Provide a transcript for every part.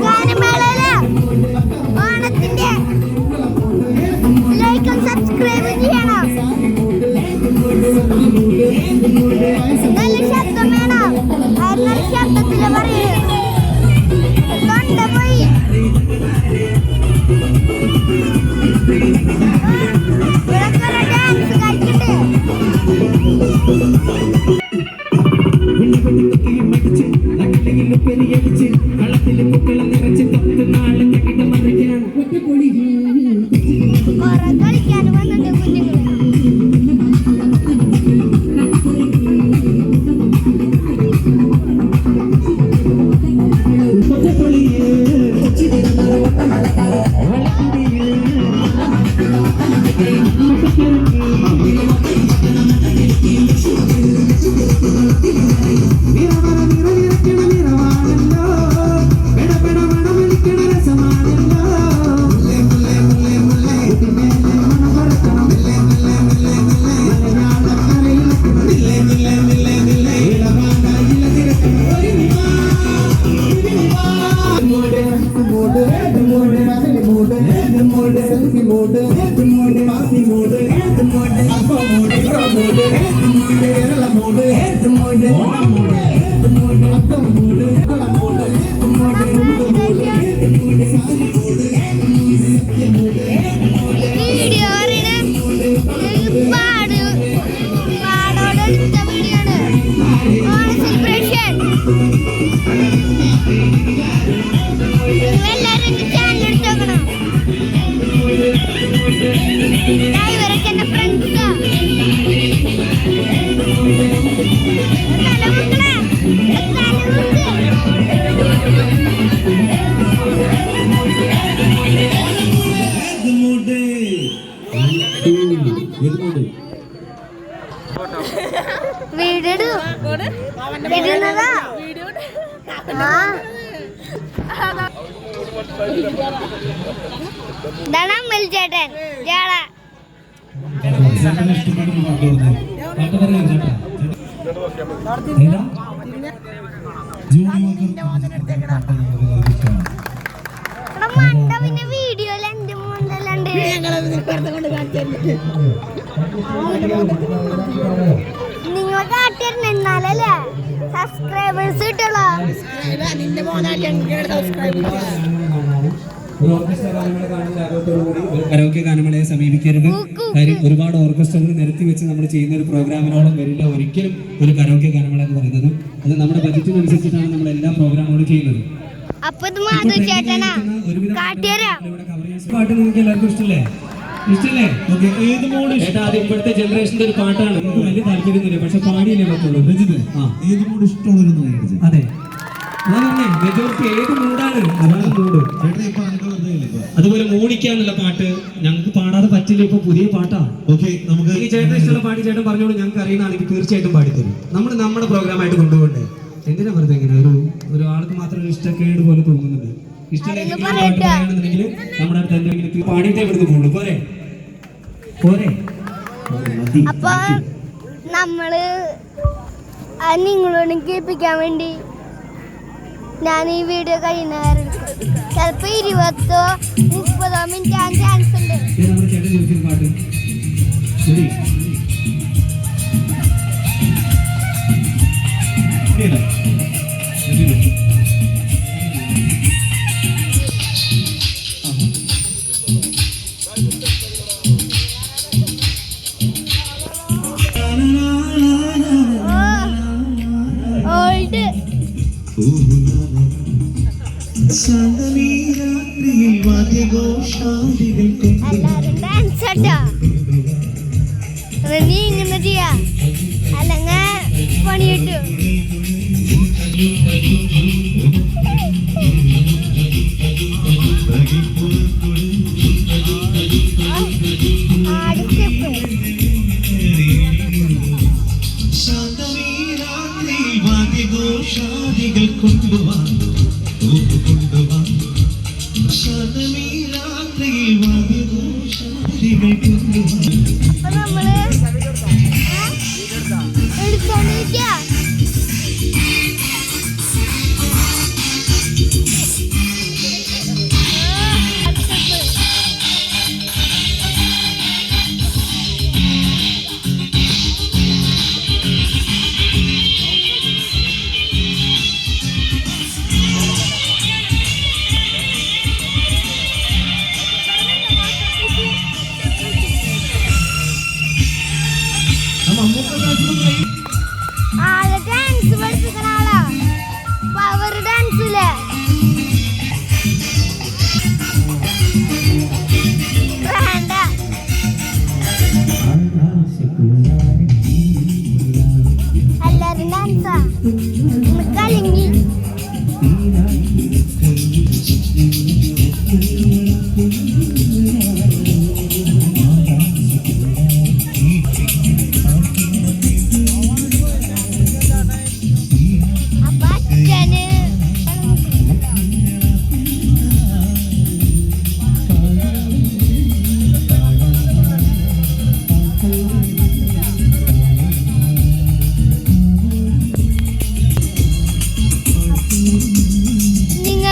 ഗാനമേളയില് ഓണത്തിന്റെ ലൈക്കും സബ്സ്ക്രൈബ് ചെയ്യണം. നല്ല ശബ്ദം വേണം. നല്ല ശബ്ദത്തില് പറയൂ. കൊണ്ടുപോയി ഡാൻസ് കളിക്കട്ടെ. കളിക്കാൻ വന്നിട്ട് കുഞ്ഞുങ്ങള് ചേട്ടൻ പിന്നെ വീഡിയോയിൽ എന്റെ മുണ്ടല്ലാണ്ട് നിങ്ങൾ കാട്ടിരുന്ന എന്നാലല്ലേ സബ്സ്ക്രൈബേഴ്സ് കിട്ടുള്ളൂ. കരോക്കെ ഗാനമേളയെ സമീപിക്കരുത്. കാര്യം ഒരുപാട് ഓർക്കസ്ട്രകൾ നിരത്തി വെച്ച് നമ്മൾ ചെയ്യുന്ന ഒരു പ്രോഗ്രാമിനോളം വരില്ല ഒരിക്കലും ഒരു കരോക്കെ ഗാനമേള എന്ന് പറയുന്നത്. അത് നമ്മുടെ ബജറ്റിനനുസരിച്ചിട്ടാണ് നമ്മൾ എല്ലാ പ്രോഗ്രാമുകളും ചെയ്യുന്നത്. പാട്ട് നിങ്ങൾക്ക് എല്ലാവർക്കും ഇഷ്ടല്ലേ? ഇഷ്ടല്ലേ? ഓക്കെ. ഏത് മോഡ് ചേട്ടാ? അത് ഇപ്പോഴത്തെ ജനറേഷന്റെ ഒരു പാട്ടാണ്. നമുക്ക് വലിയ താല്പര്യമൊന്നുമില്ല, പക്ഷെ പാടിയല്ലേ പറ്റുള്ളൂ. ഏത് മോഡ് ഇഷ്ടമുള്ളൂ? അതെ, മെജോറിറ്റി ഏത് മൂടാണ് അതാണ് മൂഡ്. അതുപോലെ മോണിക്കാന്നുള്ള പാട്ട് ഞങ്ങൾക്ക് പാടാതെ പറ്റില്ല. ഇപ്പൊ പുതിയ പാട്ടാണ്. ഓക്കെ, നമുക്ക് ഈ ചേട്ടൻ ഇഷ്ടമുള്ള പാട്ട് ചേട്ടൻ പറഞ്ഞോളൂ. ഞങ്ങൾക്ക് അറിയുന്നതാണെങ്കിൽ തീർച്ചയായിട്ടും പാടിത്തരും. നമ്മൾ നമ്മുടെ പ്രോഗ്രാമായിട്ട് കൊണ്ടുപോകണ്ടേ? എന്തിനാ വെറുതെ ഇങ്ങനെ ഒരു ആൾക്ക് മാത്രം ഒരു ഇഷ്ടക്കേട് പോലെ തോന്നുന്നുണ്ട്. ഇഷ്ടമില്ലെങ്കിൽ നമ്മുടെ അടുത്ത് എന്തെങ്കിലും പാടിയിട്ടേ ഇവിടുന്ന് പോകുള്ളൂ. പോരെ പോരെ. അപ്പൊ നമ്മള് നിങ്ങളോട് കേൾപ്പിക്കാൻ വേണ്ടി ഞാൻ ഈ വീഡിയോ കഴിയുന്നവരെ ചിലപ്പോ 20-30 മിനിറ്റ് ആകാൻ ചാൻസ് ഉണ്ട്. എല്ലാരും ഡാൻസ് ആട്ടാ. നീ ഇങ്ങനെ ചെയ്യാ അല്ലെങ്കിൽ പണി കിട്ടും. നമ്മള് എടുത്തോണ്ടിരിക്ക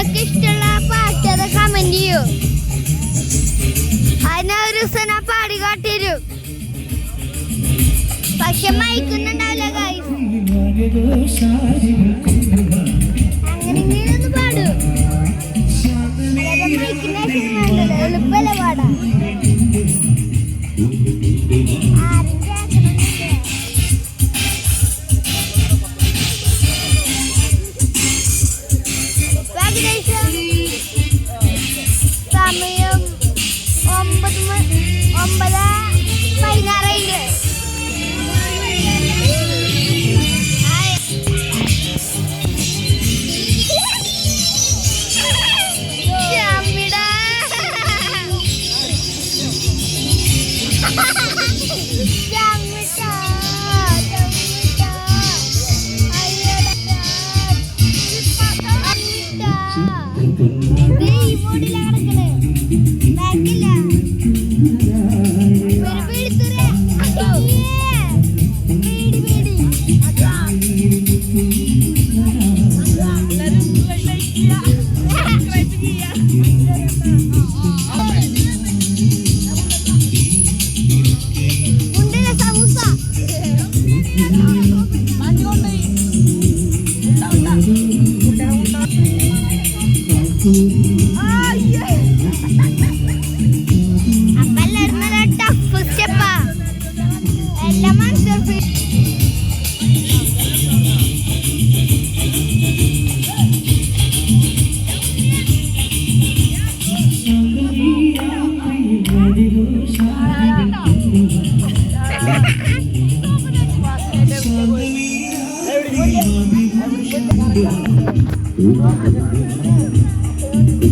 നിങ്ങൾക്ക് ഇഷ്ടമുള്ള പാട്ട് അത് കമന്റ് ചെയ്യൂ. അതിനെ ഒരു ദിവസം ഞാൻ പാടി കാട്ടിരും. പക്ഷെ മയക്കുന്നുണ്ടാവില്ല ഗൈസ്. അങ്ങനെ ഇങ്ങനെയൊന്ന് പാടൂ. എളുപ്പല്ല പാടാ. സമയം 9:16.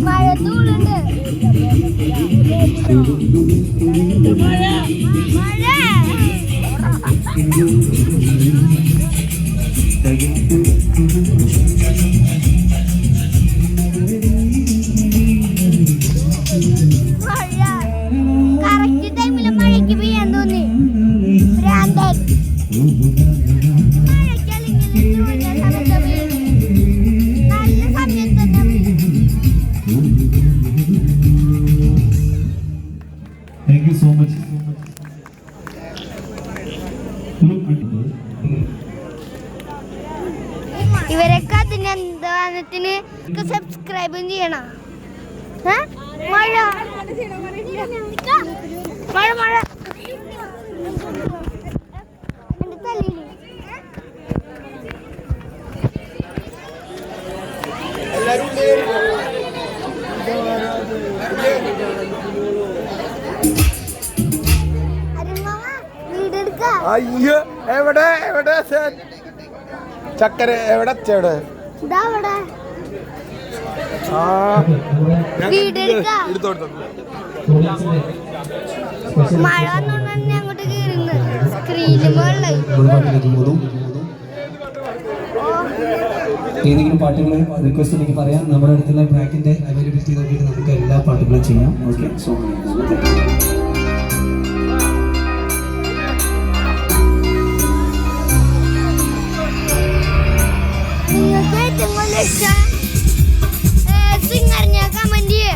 മഴ തൂളുണ്ട്. മഴ കറക്റ്റ് ടൈമില് മഴയ്ക്ക് പെയ്യാൻ തോന്നി. ഭ്രാന്തൻ. Thank you so much. ഇവരൊക്കെ അതിന് എന്താത്തിന് സബ്സ്ക്രൈബും ചെയ്യണം. മഴ മഴ മഴ എൻ്റെ തലയിൽ അയ്യോ എവിടെ എവിടെ ചക്കര എവിടെ എവിടെ മഴ വന്നോണ്ട് അങ്ങോട്ട് കീറുന്നു സ്ക്രീന് മുകളിൽ. ഏതെങ്കിലും പാട്ടുകൾ റിക്വസ്റ്റ് ഉണ്ടെങ്കിൽ പറയാം. നമ്മുടെ അടുത്തുള്ള ട്രാക്കിന്റെ അവൈലബിലിറ്റി നോക്കിയിട്ട് നമുക്ക് എല്ലാ പാട്ടുകളും ചെയ്യാം. ഓക്കെ, സോ നിങ്ങൾക്ക് ഏറ്റവും കൂടുതൽ ഇഷ്ടം സിംഗറിനെ കമന്റ് ചെയ്യേ.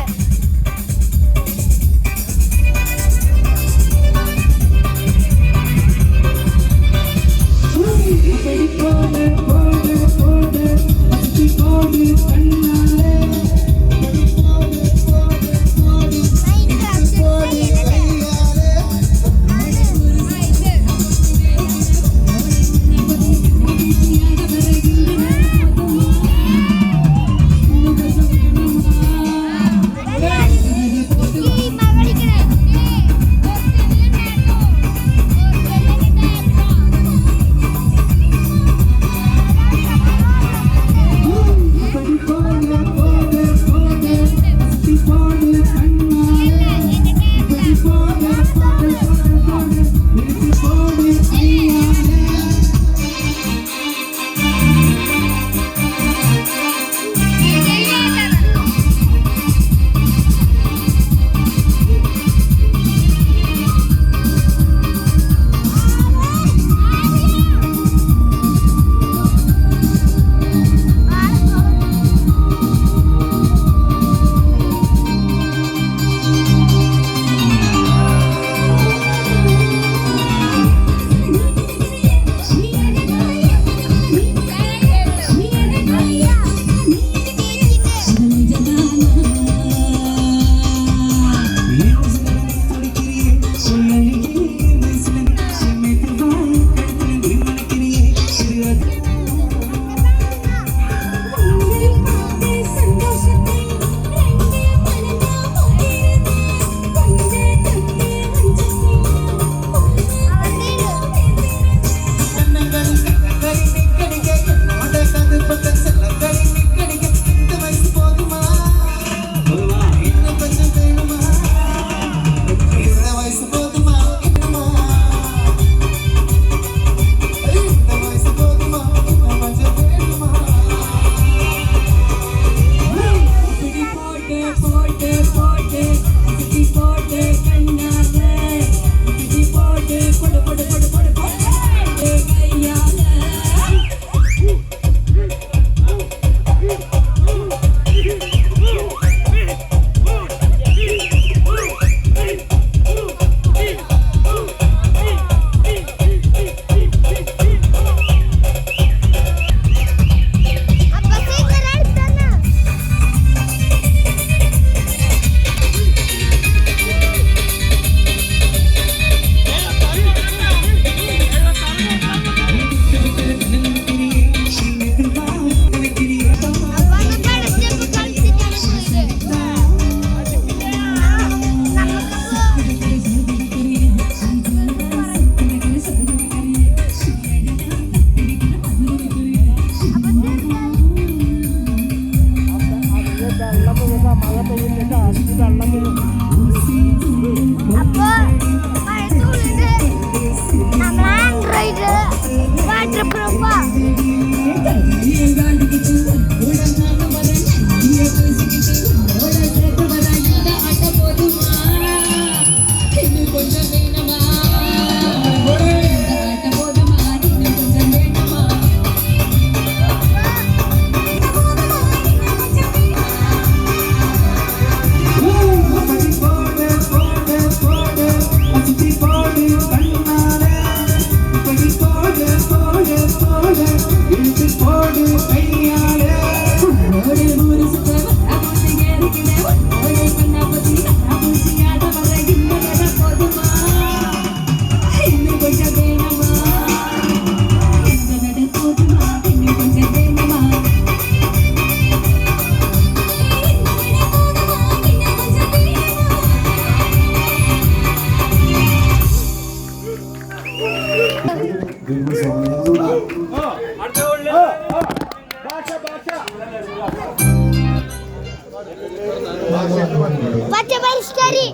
പച്ച പരിഷ്കാരി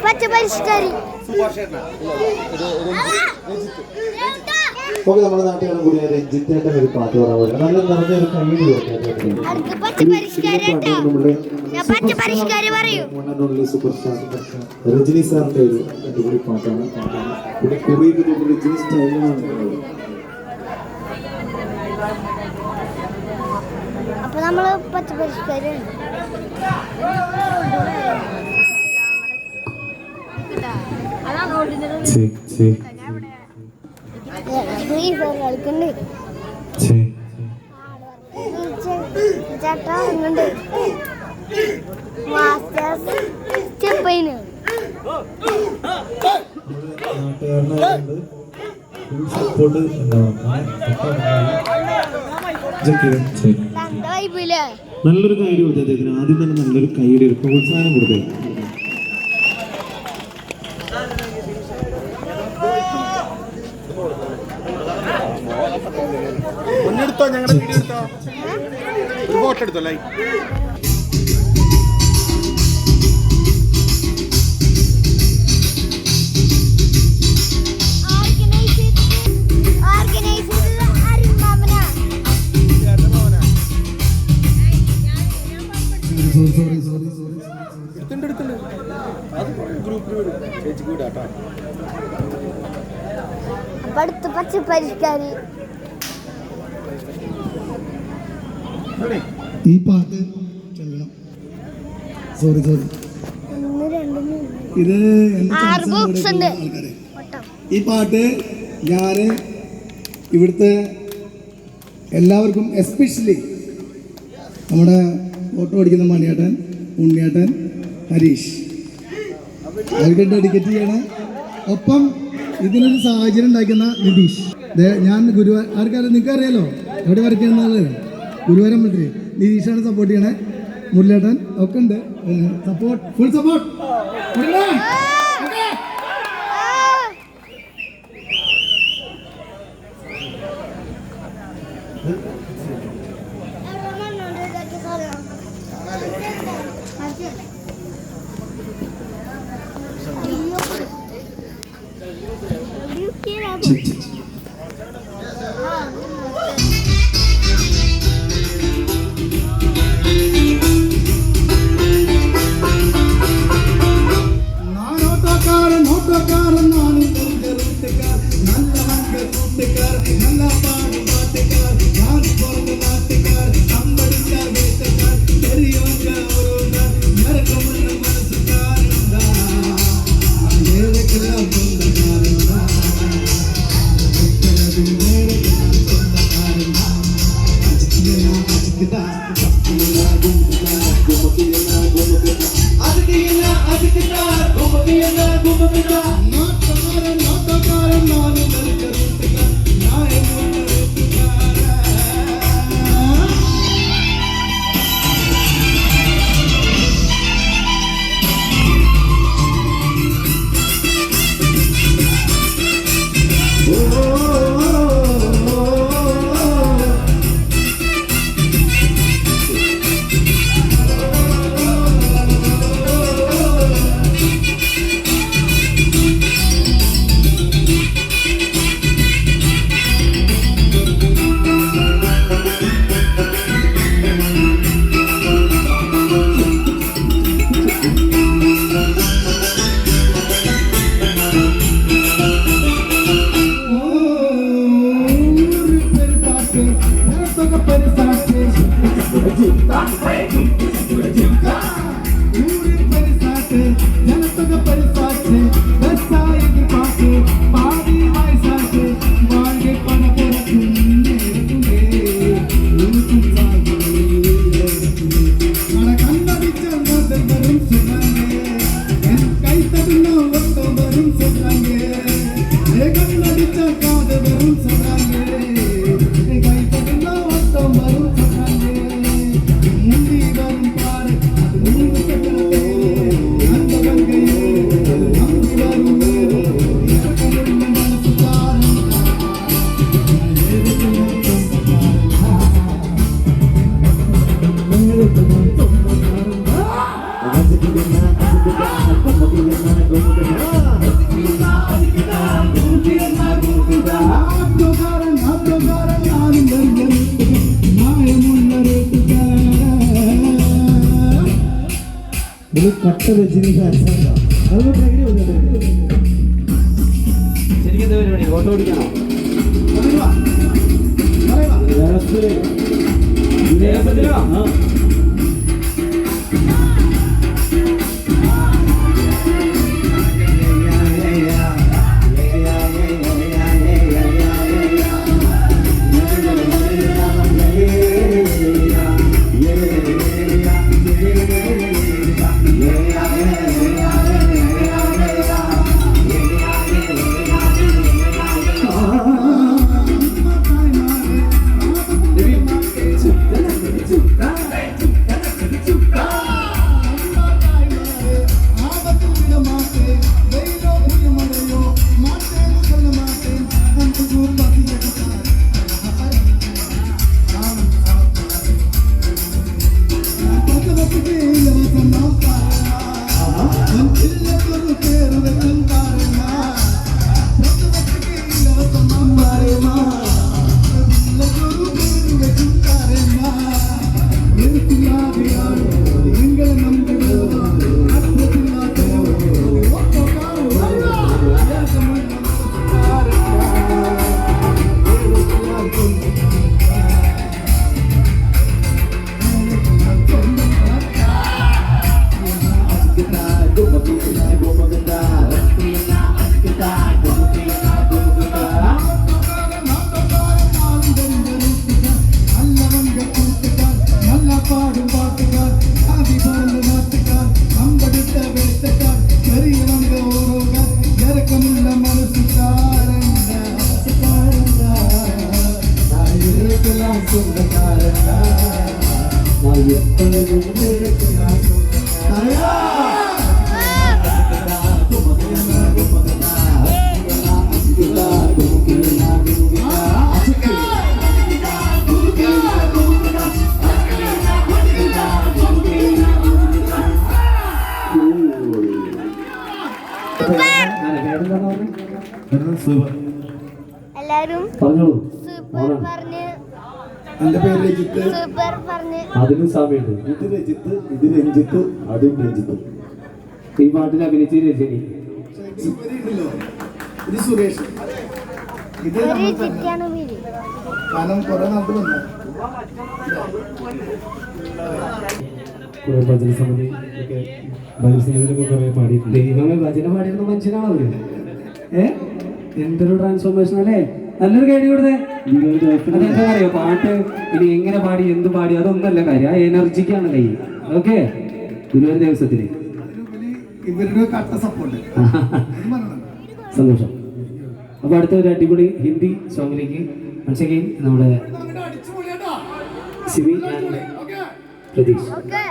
പച്ച പരിഷ്കാരി ഓക്കെ, നമ്മുടെ നാട്ടുകാരും കൂടി രഞ്ജിത്തേട്ടൻ ഒരു പാട്ട് പറയാൻ പറ്റില്ല. നല്ല നിറഞ്ഞൊരു കൈയ്യടി സൂപ്പർ സ്റ്റാർ രജനി സാറിന്റെ ഒരു അടിപൊളി പാട്ടാണ്. പിന്നെ കുറി രജനി സ്റ്റൈലാണ്. അപ്പൊ നമ്മള് പച്ച പരിഷ്കാരി കളിക്കണ്ട് ചേട്ടാ ഇങ്ങണ്ട് മാസ്റ്റേഴ്സ് സ്റ്റെപ്പൈന് നാട്ടുകാരനായതുകൊണ്ട് സപ്പോർട്ട് നല്ലൊരു കൈയ്യടി കൊടുത്തേ അദ്ദേഹത്തിന്. ആദ്യം തന്നെ നല്ലൊരു കൈയ്യടി ഒരു പ്രോത്സാഹനം കൊടുത്തേ. മുന്നെടുത്തോ, ഞങ്ങളുടെ വീഡിയോ എടുത്തോ, ഒരു ഫോട്ടോ എടുത്തോ. ലൈക്ക് അടുത്ത് പച്ച പരിഷ്കാരി ഈ പാട്ട് ചൊല്ലണം. സോറി ഇത് ആൾക്കാരെ ഈ പാട്ട് ഞാൻ ഇവിടുത്തെ എല്ലാവർക്കും എസ്പെഷ്യലി നമ്മുടെ ഫോട്ടോ അടിക്കുന്ന മണിയേട്ടൻ, ഉണ്ണിയേട്ടൻ, ഹരീഷ് അവർക്ക് ഡെഡിക്കേറ്റ് ചെയ്യണം. ഒപ്പം ഇതിനൊരു സാഹചര്യം ഉണ്ടാക്കുന്ന നിതീഷ്. ഞാൻ ഗുരുവായൂർ ആർക്കാരും നിങ്ങൾക്ക് അറിയാലോ എവിടെ വർക്ക് ചെയ്യുന്നത് ഗുരുവായൂർ മന്ത്രി നിതീഷാണ് സപ്പോർട്ട് ചെയ്യണേ. മുരളിയേട്ടൻ ഒക്കെ ഉണ്ട് സപ്പോർട്ട്, ഫുൾ സപ്പോർട്ട്. കട്ട രജനി ഫാൻസാണ്. അതൊന്ന് ഭയങ്കര ബുദ്ധിമുട്ടുണ്ട്. ശരിക്കും എന്താ പരിപാടി? ഫോട്ടോ പിടിക്കണോ? എല്ലാരും പറഞ്ഞോളൂ. സൂപ്പർ പറഞ്ഞ് എന്റെ പേര് രജിത്ത്. സൂപ്പർ പറഞ്ഞ് അതിനും സാമ്യമുണ്ട്. ഇത് രജിത്ത്, ഇത് രഞ്ജിത്ത്, അതും രഞ്ജിത്ത്. ഈ പാട്ടിൽ അഭിനയിച്ച രജനി. ഇവരുണ്ടല്ലോ, ഇത് സുരേഷ്. ഇത് ഒരു നമ്മൾ ചിറ്റാണ് പേര്. കാരണം കുറെ നാട്ടിൽ വന്നു. കുറെ ഭജന സമിതി ഒക്കെ ഭജന സമിതിയിലൊക്കെ കുറെ പാടിയിട്ടുണ്ട്. ദൈവമേ, ഭജന പാടിയിരുന്ന മനുഷ്യനാണോ അവര്? എന്തൊരു ട്രാൻസ്ഫോർമേഷൻ അല്ലേ? നല്ലൊരു കേടി കൊടുത്തേ. അതെന്താ അറിയോ, പാട്ട് ഇനി എങ്ങനെ പാടി എന്ത് പാടി അതൊന്നല്ല കാര്യം, ആ എനർജിക്കാണ് കൈ. ഓക്കെ, ഗുരുവായൂർ ദേവസ്വത്തിന് ഇവരുടെ കട്ട സപ്പോർട്ട്. സന്തോഷം. അപ്പൊ അടുത്ത ഒരു അടിപൊളി ഹിന്ദി സോങ്ങിലേക്ക് മനസ്സിലാക്കി നമ്മുടെ സിവി ആൻഡ് പ്രതീഷ്. ഓക്കെ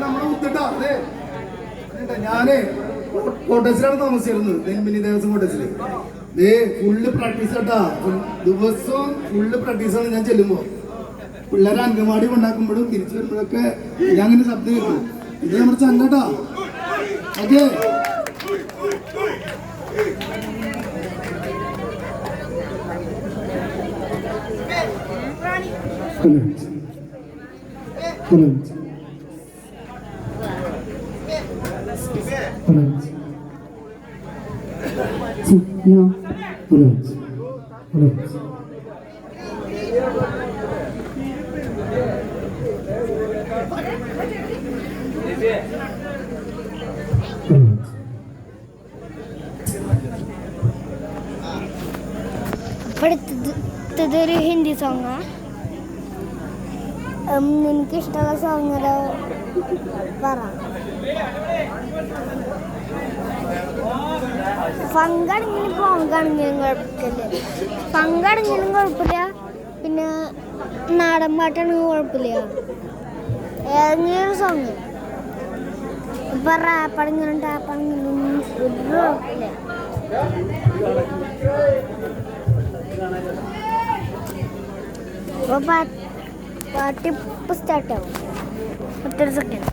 നമ്മളെ മുത്തിട്ടാ ഞാനേ കോട്ടേഴ്സിലാണ് താമസിച്ചിരുന്നത്. നെൽമിനി ദേവസ്വം കോട്ടേഴ്സില്. ഫുള്ള് പ്രാക്ടീസ് ആട്ടാ, ദിവസവും ഫുള്ള് പ്രാക്ടീസാണ്. ഞാൻ ചെല്ലുമ്പോ പിള്ളേരെ അംഗൻവാടി കൊണ്ടാക്കുമ്പോഴും തിരിച്ചു വരുമ്പോഴൊക്കെ ഞാൻ അങ്ങനെ ശബ്ദം കേൾക്കും. ഇത് നമ്മുടെ ചങ്ങട്ടാ. ഓക്കെ, അടുത്തതൊരു ഹിന്ദി സോങ്ങാ. നിനക്ക് ഇഷ്ടമുള്ള സോങ് പറ. പങ്കാണെങ്കിലും പോങ്കാണെങ്കിലും കുഴപ്പമില്ല. പങ്കാണെങ്കിലും കുഴപ്പമില്ല, പിന്നെ നാടൻ പാട്ടാണെങ്കിൽ കുഴപ്പമില്ല. ഏതെങ്കിലും ഒരു സോങ് ഇപ്പൊ റാപ്പാണെങ്കിലും ടാപ്പാണെങ്കിലും ഒരു കുഴപ്പമില്ല. അപ്പോൾ പാട്ട് ഇപ്പം സ്റ്റാർട്ടാവും. ഒറ്റൊരു സെക്കൻഡ്.